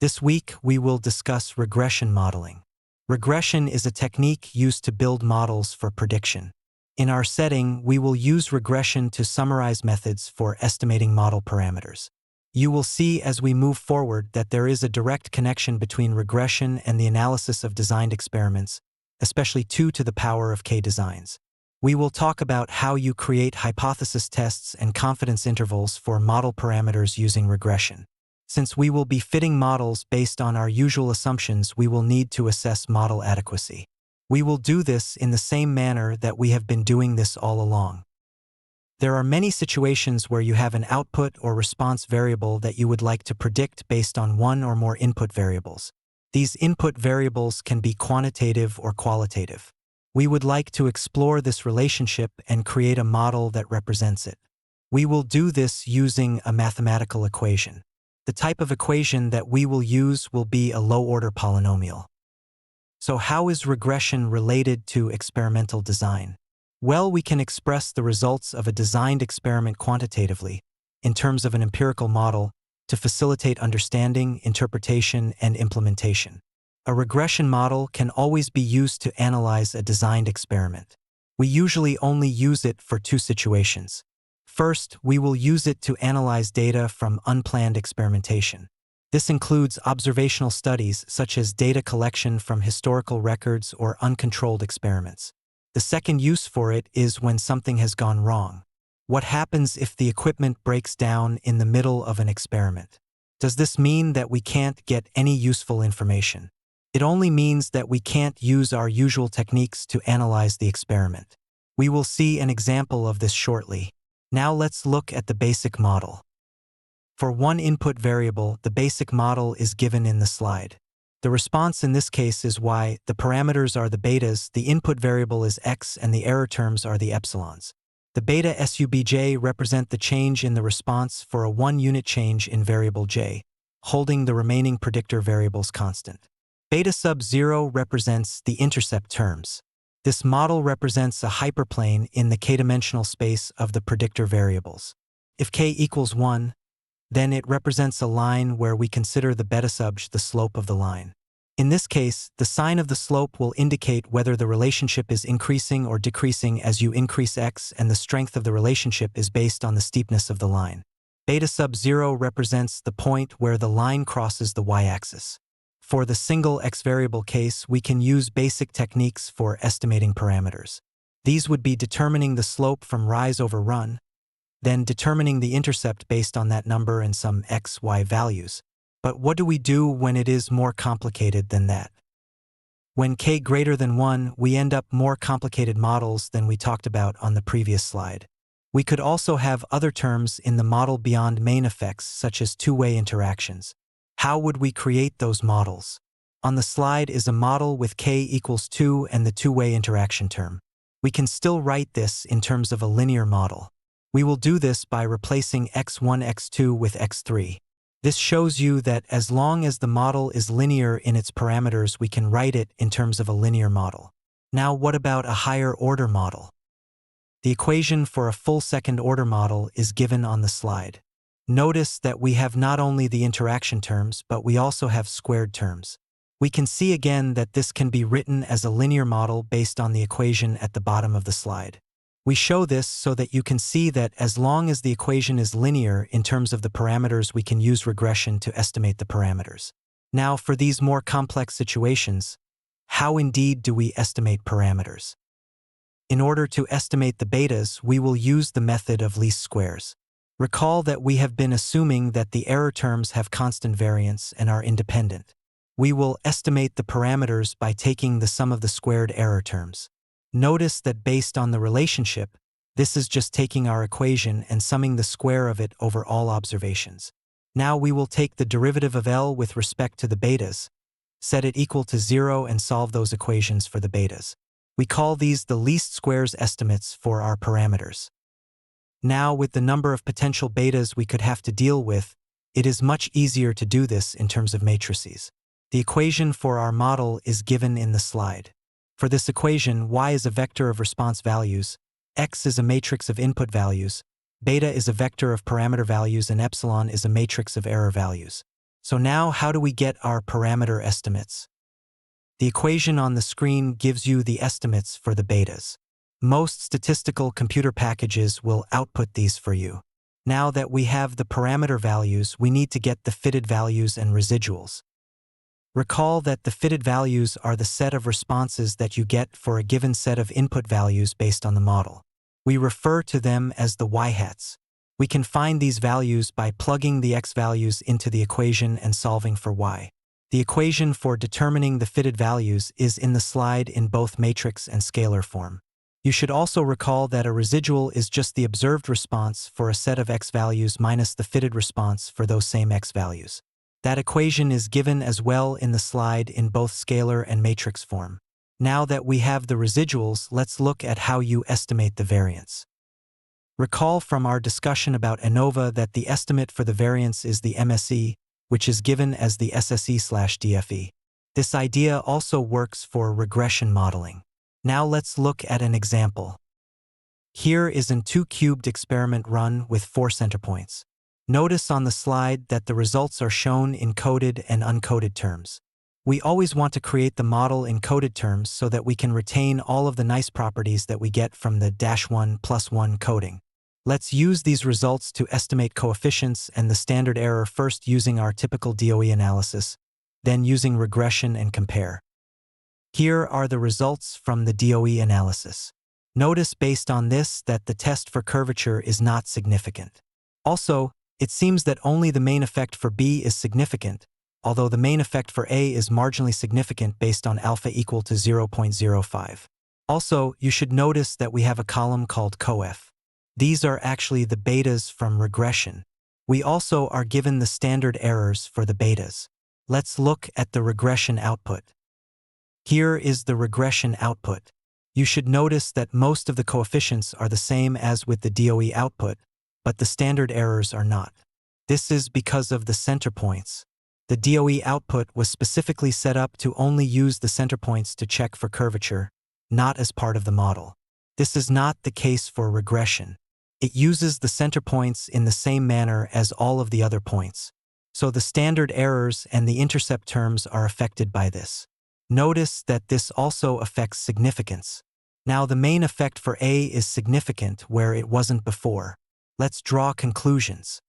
This week, we will discuss regression modeling. Regression is a technique used to build models for prediction. In our setting, we will use regression to summarize methods for estimating model parameters. You will see as we move forward that there is a direct connection between regression and the analysis of designed experiments, especially 2 to the power of k designs. We will talk about how you create hypothesis tests and confidence intervals for model parameters using regression. Since we will be fitting models based on our usual assumptions, we will need to assess model adequacy. We will do this in the same manner that we have been doing this all along. There are many situations where you have an output or response variable that you would like to predict based on one or more input variables. These input variables can be quantitative or qualitative. We would like to explore this relationship and create a model that represents it. We will do this using a mathematical equation. The type of equation that we will use will be a low-order polynomial. So how is regression related to experimental design? Well, we can express the results of a designed experiment quantitatively, in terms of an empirical model, to facilitate understanding, interpretation, and implementation. A regression model can always be used to analyze a designed experiment. We usually only use it for 2 situations. First, we will use it to analyze data from unplanned experimentation. This includes observational studies such as data collection from historical records or uncontrolled experiments. The second use for it is when something has gone wrong. What happens if the equipment breaks down in the middle of an experiment? Does this mean that we can't get any useful information? It only means that we can't use our usual techniques to analyze the experiment. We will see an example of this shortly. Now let's look at the basic model. For one input variable, the basic model is given in the slide. The response in this case is y, the parameters are the betas, the input variable is x, and the error terms are the epsilons. The beta subj represent the change in the response for a 1-unit change in variable j, holding the remaining predictor variables constant. Beta sub 0 represents the intercept terms. This model represents a hyperplane in the k-dimensional space of the predictor variables. If k equals 1, then it represents a line where we consider the beta sub the slope of the line. In this case, the sign of the slope will indicate whether the relationship is increasing or decreasing as you increase x, and the strength of the relationship is based on the steepness of the line. Beta sub 0 represents the point where the line crosses the y-axis. For the single x variable case, we can use basic techniques for estimating parameters. These would be determining the slope from rise over run, then determining the intercept based on that number and some x, y values. But what do we do when it is more complicated than that? When k greater than 1, we end up more complicated models than we talked about on the previous slide. We could also have other terms in the model beyond main effects, such as two-way interactions. How would we create those models? On the slide is a model with k equals 2 and the two-way interaction term. We can still write this in terms of a linear model. We will do this by replacing x1, x2 with x3. This shows you that as long as the model is linear in its parameters, we can write it in terms of a linear model. Now, what about a higher order model? The equation for a full second-order model is given on the slide. Notice that we have not only the interaction terms, but we also have squared terms. We can see again that this can be written as a linear model based on the equation at the bottom of the slide. We show this so that you can see that as long as the equation is linear in terms of the parameters, we can use regression to estimate the parameters. Now, for these more complex situations, how indeed do we estimate parameters? In order to estimate the betas, we will use the method of least squares. Recall that we have been assuming that the error terms have constant variance and are independent. We will estimate the parameters by taking the sum of the squared error terms. Notice that based on the relationship, this is just taking our equation and summing the square of it over all observations. Now we will take the derivative of L with respect to the betas, set it equal to 0 and solve those equations for the betas. We call these the least squares estimates for our parameters. Now, with the number of potential betas we could have to deal with, it is much easier to do this in terms of matrices. The equation for our model is given in the slide. For this equation, y is a vector of response values, x is a matrix of input values, beta is a vector of parameter values, and epsilon is a matrix of error values. So now how do we get our parameter estimates? The equation on the screen gives you the estimates for the betas. Most statistical computer packages will output these for you. Now that we have the parameter values, we need to get the fitted values and residuals. Recall that the fitted values are the set of responses that you get for a given set of input values based on the model. We refer to them as the y-hats. We can find these values by plugging the x values into the equation and solving for y. The equation for determining the fitted values is in the slide in both matrix and scalar form. You should also recall that a residual is just the observed response for a set of x values minus the fitted response for those same x values. That equation is given as well in the slide in both scalar and matrix form. Now that we have the residuals, let's look at how you estimate the variance. Recall from our discussion about ANOVA that the estimate for the variance is the MSE, which is given as the SSE/DFE. This idea also works for regression modeling. Now let's look at an example. Here is an 2-cubed experiment run with 4 center points. Notice on the slide that the results are shown in coded and uncoded terms. We always want to create the model in coded terms so that we can retain all of the nice properties that we get from the -1+1 coding. Let's use these results to estimate coefficients and the standard error first using our typical DOE analysis, then using regression and compare. Here are the results from the DOE analysis. Notice based on this that the test for curvature is not significant. Also, it seems that only the main effect for B is significant, although the main effect for A is marginally significant based on alpha equal to 0.05. Also, you should notice that we have a column called coef. These are actually the betas from regression. We also are given the standard errors for the betas. Let's look at the regression output. Here is the regression output. You should notice that most of the coefficients are the same as with the DOE output, but the standard errors are not. This is because of the center points. The DOE output was specifically set up to only use the center points to check for curvature, not as part of the model. This is not the case for regression. It uses the center points in the same manner as all of the other points. So the standard errors and the intercept terms are affected by this. Notice that this also affects significance. Now the main effect for A is significant where it wasn't before. Let's draw conclusions.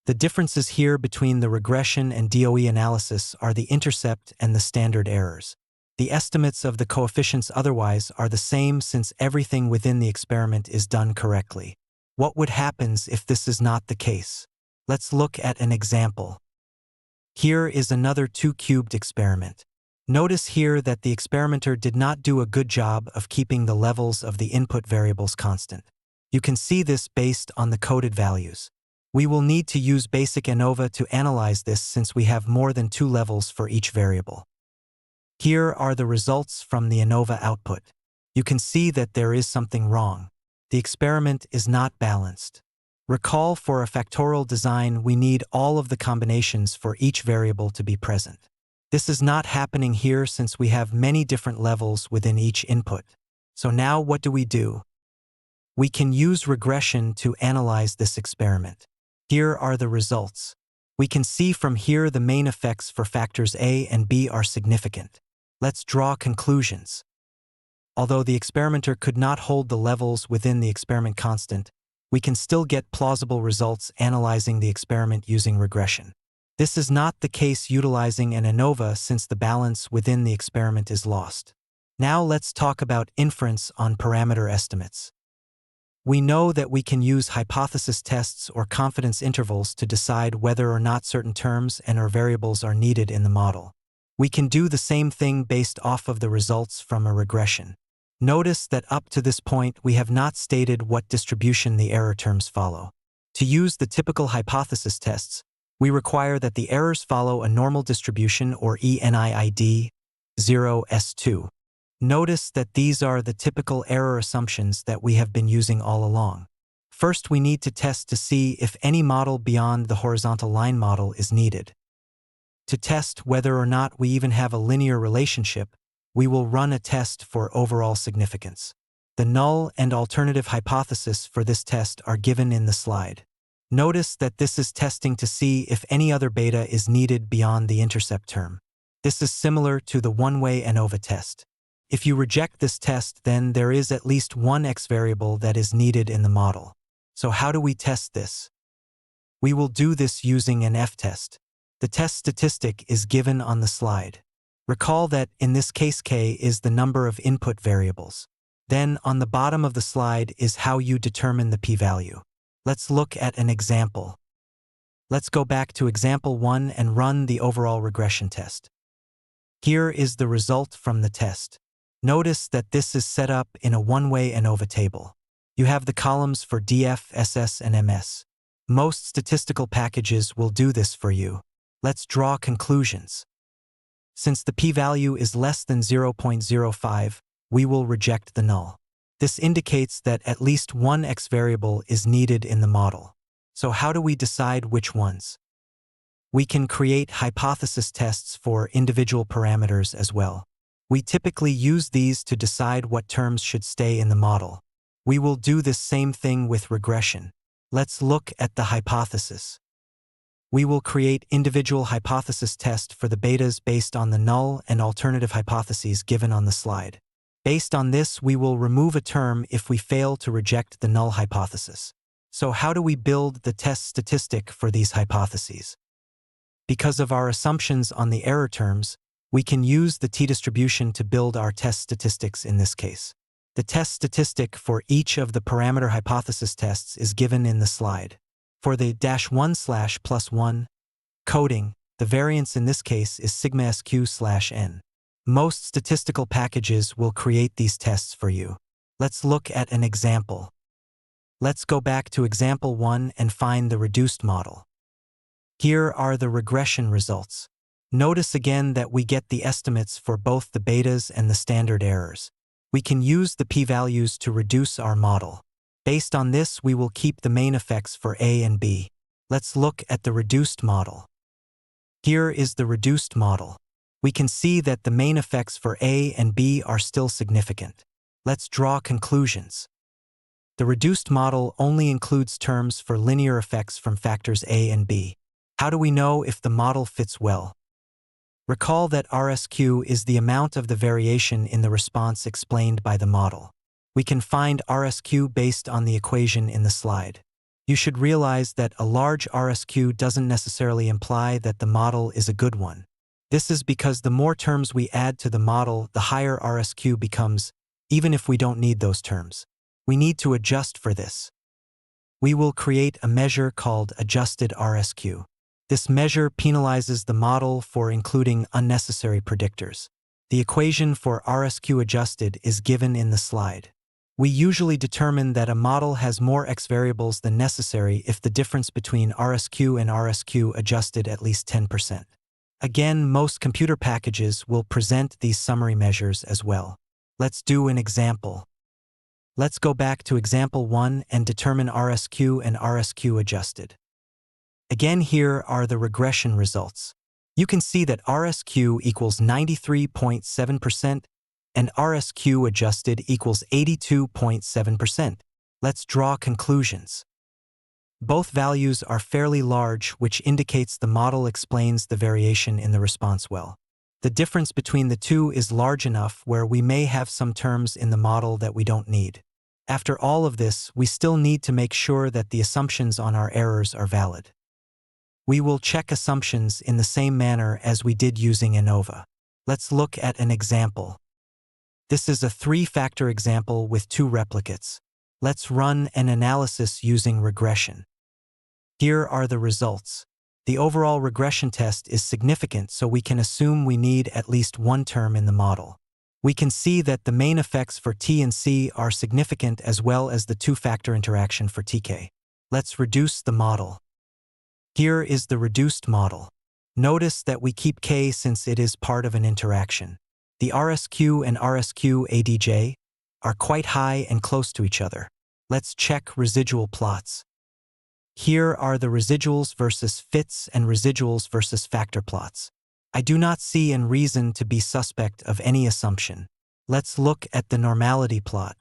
The differences here between the regression and DOE analysis are the intercept and the standard errors. The estimates of the coefficients otherwise are the same since everything within the experiment is done correctly. What would happen if this is not the case? Let's look at an example. Here is another 2-cubed experiment. Notice here that the experimenter did not do a good job of keeping the levels of the input variables constant. You can see this based on the coded values. We will need to use basic ANOVA to analyze this since we have more than 2 levels for each variable. Here are the results from the ANOVA output. You can see that there is something wrong. The experiment is not balanced. Recall for a factorial design we need all of the combinations for each variable to be present. This is not happening here since we have many different levels within each input. So now what do? We can use regression to analyze this experiment. Here are the results. We can see from here the main effects for factors A and B are significant. Let's draw conclusions. Although the experimenter could not hold the levels within the experiment constant, we can still get plausible results analyzing the experiment using regression. This is not the case utilizing an ANOVA since the balance within the experiment is lost. Now let's talk about inference on parameter estimates. We know that we can use hypothesis tests or confidence intervals to decide whether or not certain terms and/or variables are needed in the model. We can do the same thing based off of the results from a regression. Notice that up to this point we have not stated what distribution the error terms follow. To use the typical hypothesis tests, we require that the errors follow a normal distribution or ENIID 0S2. Notice that these are the typical error assumptions that we have been using all along. First, we need to test to see if any model beyond the horizontal line model is needed. To test whether or not we even have a linear relationship, we will run a test for overall significance. The null and alternative hypothesis for this test are given in the slide. Notice that this is testing to see if any other beta is needed beyond the intercept term. This is similar to the one-way ANOVA test. If you reject this test, then there is at least one X variable that is needed in the model. So how do we test this? We will do this using an F-test. The test statistic is given on the slide. Recall that in this case K is the number of input variables. Then on the bottom of the slide is how you determine the p-value. Let's look at an example. Let's go back to example 1 and run the overall regression test. Here is the result from the test. Notice that this is set up in a one-way ANOVA table. You have the columns for DF, SS, and MS. Most statistical packages will do this for you. Let's draw conclusions. Since the p-value is less than 0.05, we will reject the null. This indicates that at least one X variable is needed in the model. So how do we decide which ones? We can create hypothesis tests for individual parameters as well. We typically use these to decide what terms should stay in the model. We will do this same thing with regression. Let's look at the hypothesis. We will create individual hypothesis tests for the betas based on the null and alternative hypotheses given on the slide. Based on this, we will remove a term if we fail to reject the null hypothesis. So how do we build the test statistic for these hypotheses? Because of our assumptions on the error terms, we can use the t-distribution to build our test statistics in this case. The test statistic for each of the parameter hypothesis tests is given in the slide. For the -1/+1 coding, the variance in this case is sigma sq/n. Most statistical packages will create these tests for you. Let's look at an example. Let's go back to example 1 and find the reduced model. Here are the regression results. Notice again that we get the estimates for both the betas and the standard errors. We can use the p-values to reduce our model. Based on this, we will keep the main effects for A and B. Let's look at the reduced model. Here is the reduced model. We can see that the main effects for A and B are still significant. Let's draw conclusions. The reduced model only includes terms for linear effects from factors A and B. How do we know if the model fits well? Recall that RSQ is the amount of the variation in the response explained by the model. We can find RSQ based on the equation in the slide. You should realize that a large RSQ doesn't necessarily imply that the model is a good one. This is because the more terms we add to the model, the higher RSQ becomes, even if we don't need those terms. We need to adjust for this. We will create a measure called adjusted RSQ. This measure penalizes the model for including unnecessary predictors. The equation for RSQ adjusted is given in the slide. We usually determine that a model has more X variables than necessary if the difference between RSQ and RSQ adjusted at least 10%. Again, most computer packages will present these summary measures as well. Let's do an example. Let's go back to example 1 and determine RSQ and RSQ adjusted. Again, here are the regression results. You can see that RSQ equals 93.7% and RSQ adjusted equals 82.7%. Let's draw conclusions. Both values are fairly large, which indicates the model explains the variation in the response well. The difference between the two is large enough where we may have some terms in the model that we don't need. After all of this, we still need to make sure that the assumptions on our errors are valid. We will check assumptions in the same manner as we did using ANOVA. Let's look at an example. This is a 3-factor example with 2 replicates. Let's run an analysis using regression. Here are the results. The overall regression test is significant, so we can assume we need at least one term in the model. We can see that the main effects for T and C are significant as well as the 2-factor interaction for TK. Let's reduce the model. Here is the reduced model. Notice that we keep K since it is part of an interaction. The RSQ and RSQ ADJ are quite high and close to each other. Let's check residual plots. Here are the residuals versus fits and residuals versus factor plots. I do not see any reason to be suspect of any assumption. Let's look at the normality plot.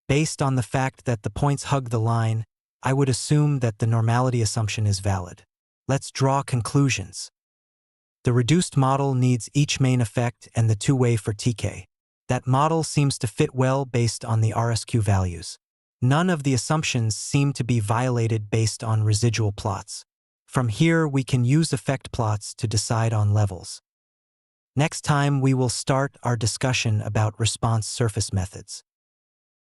Based on the fact that the points hug the line, I would assume that the normality assumption is valid. Let's draw conclusions. The reduced model needs each main effect and the two-way for TK. That model seems to fit well based on the RSQ values. None of the assumptions seem to be violated based on residual plots. From here, we can use effect plots to decide on levels. Next time, we will start our discussion about response surface methods.